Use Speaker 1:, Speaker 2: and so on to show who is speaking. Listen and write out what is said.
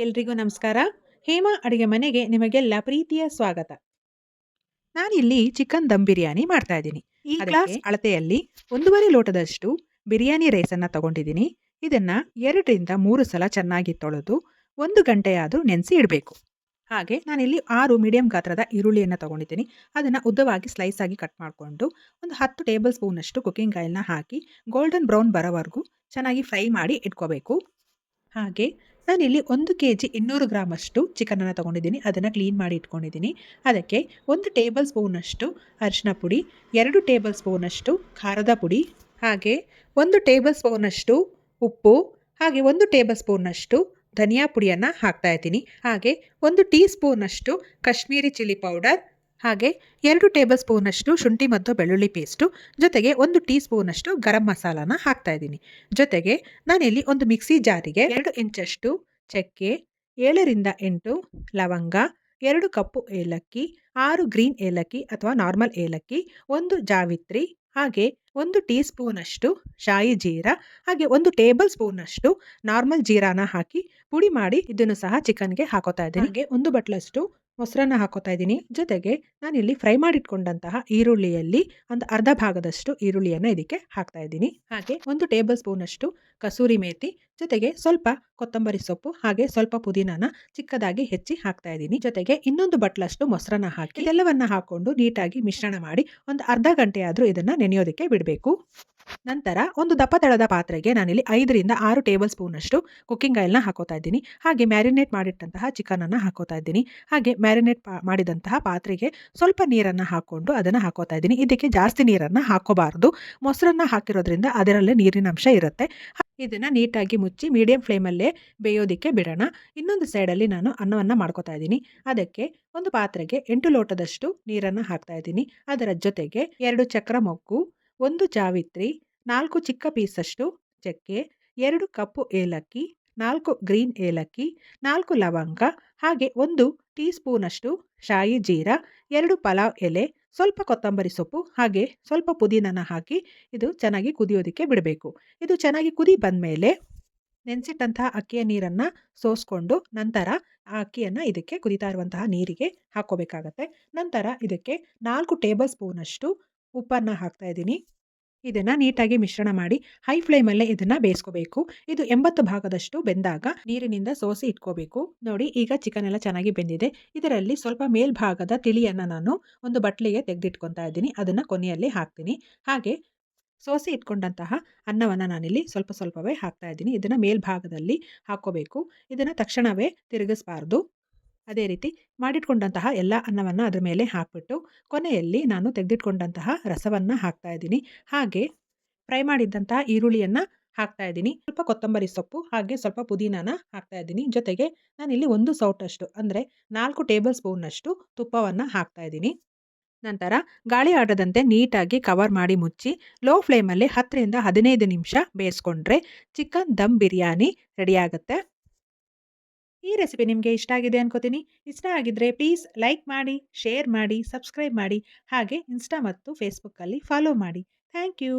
Speaker 1: ಎಲ್ರಿಗೂ ನಮಸ್ಕಾರ. ಹೇಮಾ ಅಡುಗೆ ಮನೆಗೆ ನಿಮಗೆಲ್ಲ ಪ್ರೀತಿಯ ಸ್ವಾಗತ. ನಾನಿಲ್ಲಿ ಚಿಕನ್ ದಮ್ ಬಿರಿಯಾನಿ ಮಾಡ್ತಾ ಇದ್ದೀನಿ. ಈ ಗ್ಲಾಸ್ ಅಳತೆಯಲ್ಲಿ 1.5 ಲೋಟದಷ್ಟು ಬಿರಿಯಾನಿ ರೈಸನ್ನು ತಗೊಂಡಿದ್ದೀನಿ. ಇದನ್ನ 2 ರಿಂದ 3 ಸಲ ಚೆನ್ನಾಗಿ ತೊಳೆದು 1 ಗಂಟೆಯಾದರೂ ನೆನೆಸಿ ಇಡಬೇಕು. ಹಾಗೆ ನಾನಿಲ್ಲಿ 6 ಮೀಡಿಯಂ ಗಾತ್ರದ ಈರುಳ್ಳಿಯನ್ನು ತಗೊಂಡಿದ್ದೀನಿ. ಅದನ್ನು ಉದ್ದವಾಗಿ ಸ್ಲೈಸ್ ಆಗಿ ಕಟ್ ಮಾಡಿಕೊಂಡು ಒಂದು 10 ಟೇಬಲ್ ಸ್ಪೂನಷ್ಟು ಕುಕ್ಕಿಂಗ್ ಆಯಿಲ್ನ ಹಾಕಿ ಗೋಲ್ಡನ್ ಬ್ರೌನ್ ಬರೋವರೆಗೂ ಚೆನ್ನಾಗಿ ಫ್ರೈ ಮಾಡಿ ಇಟ್ಕೋಬೇಕು. ಹಾಗೆ ನಾನಿಲ್ಲಿ 1 ಕೆಜಿ 200 ಗ್ರಾಮಷ್ಟು ಚಿಕನನ್ನು ತೊಗೊಂಡಿದ್ದೀನಿ. ಅದನ್ನು ಕ್ಲೀನ್ ಮಾಡಿ ಇಟ್ಕೊಂಡಿದ್ದೀನಿ. ಅದಕ್ಕೆ 1 ಟೇಬಲ್ ಸ್ಪೂನಷ್ಟು ಅರಿಶಿನ ಪುಡಿ, 2 ಟೇಬಲ್ ಸ್ಪೂನಷ್ಟು ಖಾರದ ಪುಡಿ, ಹಾಗೆ 1 ಟೇಬಲ್ ಸ್ಪೂನಷ್ಟು ಉಪ್ಪು, ಹಾಗೆ 1 ಟೇಬಲ್ ಸ್ಪೂನಷ್ಟು ಧನಿಯಾ ಪುಡಿಯನ್ನು ಹಾಕ್ತಾ ಇದ್ದೀನಿ. ಹಾಗೆ 1 ಟೀ ಸ್ಪೂನಷ್ಟು ಕಾಶ್ಮೀರಿ ಚಿಲ್ಲಿ ಪೌಡರ್, ಹಾಗೆ 2 ಟೇಬಲ್ ಸ್ಪೂನಷ್ಟು ಶುಂಠಿ ಮತ್ತು ಬೆಳ್ಳುಳ್ಳಿ ಪೇಸ್ಟು, ಜೊತೆಗೆ 1 ಟೀ ಸ್ಪೂನಷ್ಟು ಗರಂ ಮಸಾಲಾನ ಹಾಕ್ತಾ ಇದ್ದೀನಿ. ಜೊತೆಗೆ ನಾನಿಲ್ಲಿ ಒಂದು ಮಿಕ್ಸಿ ಜಾರಿಗೆ 2 ಇಂಚಷ್ಟು ಚಕ್ಕೆ, 7 ರಿಂದ 8 ಲವಂಗ, 2 ಕಪ್ಪು ಏಲಕ್ಕಿ, 6 ಗ್ರೀನ್ ಏಲಕ್ಕಿ ಅಥವಾ ನಾರ್ಮಲ್ ಏಲಕ್ಕಿ, 1 ಜಾವಿತ್ರಿ, ಹಾಗೆ 1 ಟೀ ಸ್ಪೂನಷ್ಟು ಶಾಯಿ ಜೀರಾ, ಹಾಗೆ 1 ಟೇಬಲ್ ಸ್ಪೂನಷ್ಟು ನಾರ್ಮಲ್ ಜೀರಾನ ಹಾಕಿ ಪುಡಿ ಮಾಡಿ ಇದನ್ನು ಸಹ ಚಿಕನ್ಗೆ ಹಾಕೋತಾ ಇದ್ದೀನಿ. ಹಾಗೆ 1 ಬಟ್ಲಷ್ಟು ಮೊಸರನ್ನ ಹಾಕೋತಾ ಇದ್ದೀನಿ. ಜೊತೆಗೆ ನಾನಿಲ್ಲಿ ಫ್ರೈ ಮಾಡಿಟ್ಕೊಂಡಂತಹ ಈರುಳ್ಳಿಯಲ್ಲಿ ಒಂದು ಅರ್ಧ ಭಾಗದಷ್ಟು ಈರುಳ್ಳಿಯನ್ನು ಇದಕ್ಕೆ ಹಾಕ್ತಾ ಇದ್ದೀನಿ. ಹಾಗೆ 1 ಟೇಬಲ್ ಸ್ಪೂನಷ್ಟು ಕಸೂರಿ ಮೇಥಿ, ಜೊತೆಗೆ ಸ್ವಲ್ಪ ಕೊತ್ತಂಬರಿ ಸೊಪ್ಪು, ಹಾಗೆ ಸ್ವಲ್ಪ ಪುದೀನಾನ ಚಿಕ್ಕದಾಗಿ ಹೆಚ್ಚಿ ಹಾಕ್ತಾ ಇದ್ದೀನಿ. ಜೊತೆಗೆ ಇನ್ನೊಂದು ಬಟ್ಲಷ್ಟು ಮೊಸರನ್ನ ಹಾಕಿ ಇದೆಲ್ಲವನ್ನ ಹಾಕೊಂಡು ನೀಟಾಗಿ ಮಿಶ್ರಣ ಮಾಡಿ ಒಂದು ಅರ್ಧ ಗಂಟೆಯಾದರೂ ಇದನ್ನ ನೆನೆಯೋದಕ್ಕೆ ಬಿಡಬೇಕು. ನಂತರ ಒಂದು ದಪ್ಪ ತಳದ ಪಾತ್ರೆಗೆ ನಾನಿಲ್ಲಿ 5 ರಿಂದ 6 ಟೇಬಲ್ ಸ್ಪೂನಷ್ಟು ಕುಕ್ಕಿಂಗ್ ಆಯಿಲ್ನ ಹಾಕೋತಾ ಇದ್ದೀನಿ. ಹಾಗೆ ಮ್ಯಾರಿನೇಟ್ ಮಾಡಿಟ್ಟಂತಹ ಚಿಕನನ್ನು ಹಾಕೋತಾ ಇದ್ದೀನಿ. ಹಾಗೆ ಮ್ಯಾರಿನೇಟ್ ಮಾಡಿದಂತಹ ಪಾತ್ರೆಗೆ ಸ್ವಲ್ಪ ನೀರನ್ನು ಹಾಕ್ಕೊಂಡು ಅದನ್ನು ಹಾಕೋತಾ ಇದ್ದೀನಿ. ಇದಕ್ಕೆ ಜಾಸ್ತಿ ನೀರನ್ನು ಹಾಕೋಬಾರ್ದು. ಮೊಸರನ್ನ ಹಾಕಿರೋದ್ರಿಂದ ಅದರಲ್ಲೇ ನೀರಿನ ಅಂಶ ಇರುತ್ತೆ. ಇದನ್ನು ನೀಟಾಗಿ ಮುಚ್ಚಿ ಮೀಡಿಯಂ ಫ್ಲೇಮಲ್ಲೇ ಬೇಯೋದಕ್ಕೆ ಬಿಡೋಣ. ಇನ್ನೊಂದು ಸೈಡಲ್ಲಿ ನಾನು ಅನ್ನವನ್ನು ಮಾಡ್ಕೋತಾ ಇದ್ದೀನಿ. ಅದಕ್ಕೆ ಒಂದು ಪಾತ್ರೆಗೆ 8 ಲೋಟದಷ್ಟು ನೀರನ್ನು ಹಾಕ್ತಾ ಇದ್ದೀನಿ. ಅದರ ಜೊತೆಗೆ 2 ಚಕ್ರ ಮೊಗ್ಗು, 1 ಜಾವಿತ್ರಿ, 4 ಚಿಕ್ಕ ಪೀಸಷ್ಟು ಚಕ್ಕೆ, 2 ಕಪ್ಪು ಏಲಕ್ಕಿ, 4 ಗ್ರೀನ್ ಏಲಕ್ಕಿ, 4 ಲವಂಗ, ಹಾಗೆ 1 ಟೀ ಸ್ಪೂನಷ್ಟು ಶಾಯಿ ಜೀರಾ, 2 ಪಲಾವ್ ಎಲೆ, ಸ್ವಲ್ಪ ಕೊತ್ತಂಬರಿ ಸೊಪ್ಪು, ಹಾಗೆ ಸ್ವಲ್ಪ ಪುದೀನನ ಹಾಕಿ ಇದು ಚೆನ್ನಾಗಿ ಕುದಿಯೋದಕ್ಕೆ ಬಿಡಬೇಕು. ಇದು ಚೆನ್ನಾಗಿ ಕುದಿ ಬಂದಮೇಲೆ ನೆನೆಸಿಟ್ಟಂತಹ ಅಕ್ಕಿಯ ನೀರನ್ನು ಸೋಸ್ಕೊಂಡು ನಂತರ ಆ ಅಕ್ಕಿಯನ್ನು ಇದಕ್ಕೆ ಕುದಿತಾ ಇರುವಂತಹ ನೀರಿಗೆ ಹಾಕೋಬೇಕಾಗತ್ತೆ. ನಂತರ ಇದಕ್ಕೆ 4 ಟೇಬಲ್ ಸ್ಪೂನಷ್ಟು ಉಪ್ಪನ್ನು ಹಾಕ್ತಾ ಇದ್ದೀನಿ. ಇದನ್ನು ನೀಟಾಗಿ ಮಿಶ್ರಣ ಮಾಡಿ ಹೈ ಫ್ಲೇಮಲ್ಲೇ ಇದನ್ನು ಬೇಯಿಸ್ಕೋಬೇಕು. ಇದು 80 ಭಾಗದಷ್ಟು ಬೆಂದಾಗ ನೀರಿನಿಂದ ಸೋಸಿ ಇಟ್ಕೋಬೇಕು. ನೋಡಿ, ಈಗ ಚಿಕನ್ ಎಲ್ಲ ಚೆನ್ನಾಗಿ ಬೆಂದಿದೆ. ಇದರಲ್ಲಿ ಸ್ವಲ್ಪ ಮೇಲ್ಭಾಗದ ತಿಳಿಯನ್ನು ನಾನು ಒಂದು ಬಟ್ಲಿಗೆ ತೆಗೆದಿಟ್ಕೊತಾ ಇದ್ದೀನಿ. ಅದನ್ನು ಕೊನೆಯಲ್ಲಿ ಹಾಕ್ತೀನಿ. ಹಾಗೆ ಸೋಸಿ ಇಟ್ಕೊಂಡಂತಹ ಅನ್ನವನ್ನು ನಾನಿಲ್ಲಿ ಸ್ವಲ್ಪ ಸ್ವಲ್ಪವೇ ಹಾಕ್ತಾ ಇದ್ದೀನಿ. ಇದನ್ನು ಮೇಲ್ಭಾಗದಲ್ಲಿ ಹಾಕೋಬೇಕು. ಇದನ್ನು ತಕ್ಷಣವೇ ತಿರುಗಿಸಬಾರ್ದು. ಅದೇ ರೀತಿ ಮಾಡಿಟ್ಕೊಂಡಂತಹ ಎಲ್ಲ ಅನ್ನವನ್ನು ಅದರ ಮೇಲೆ ಹಾಕ್ಬಿಟ್ಟು ಕೊನೆಯಲ್ಲಿ ನಾನು ತೆಗೆದಿಟ್ಕೊಂಡಂತಹ ರಸವನ್ನು ಹಾಕ್ತಾ ಇದ್ದೀನಿ. ಹಾಗೆ ಫ್ರೈ ಮಾಡಿದ್ದಂತಹ ಈರುಳ್ಳಿಯನ್ನು ಹಾಕ್ತಾ ಇದ್ದೀನಿ. ಸ್ವಲ್ಪ ಕೊತ್ತಂಬರಿ ಸೊಪ್ಪು, ಹಾಗೆ ಸ್ವಲ್ಪ ಪುದೀನಾನ ಹಾಕ್ತಾ ಇದ್ದೀನಿ. ಜೊತೆಗೆ ನಾನಿಲ್ಲಿ 1 ಸೌಟಷ್ಟು ಅಂದರೆ 4 ಟೇಬಲ್ ಸ್ಪೂನ್ನಷ್ಟು ತುಪ್ಪವನ್ನು ಹಾಕ್ತಾ ಇದ್ದೀನಿ. ನಂತರ ಗಾಳಿ ಆಡದಂತೆ ನೀಟಾಗಿ ಕವರ್ ಮಾಡಿ ಮುಚ್ಚಿ ಲೋ ಫ್ಲೇಮಲ್ಲಿ 10 ರಿಂದ 15 ನಿಮಿಷ ಬೇಯಿಸ್ಕೊಂಡ್ರೆ ಚಿಕನ್ ದಮ್ ಬಿರಿಯಾನಿ ರೆಡಿಯಾಗುತ್ತೆ. ಈ ರೆಸಿಪಿ ನಿಮಗೆ ಇಷ್ಟ ಆಗಿದೆ ಅನ್ಕೋತೀನಿ. ಇಷ್ಟ ಆಗಿದ್ರೆ ಪ್ಲೀಸ್ ಲೈಕ್ ಮಾಡಿ, ಶೇರ್ ಮಾಡಿ, ಸಬ್ಸ್ಕ್ರೈಬ್ ಮಾಡಿ, ಹಾಗೆ ಇನ್ಸ್ಟಾ ಮತ್ತು ಫೇಸ್ಬುಕ್ಕಲ್ಲಿ ಫಾಲೋ ಮಾಡಿ. Thank you.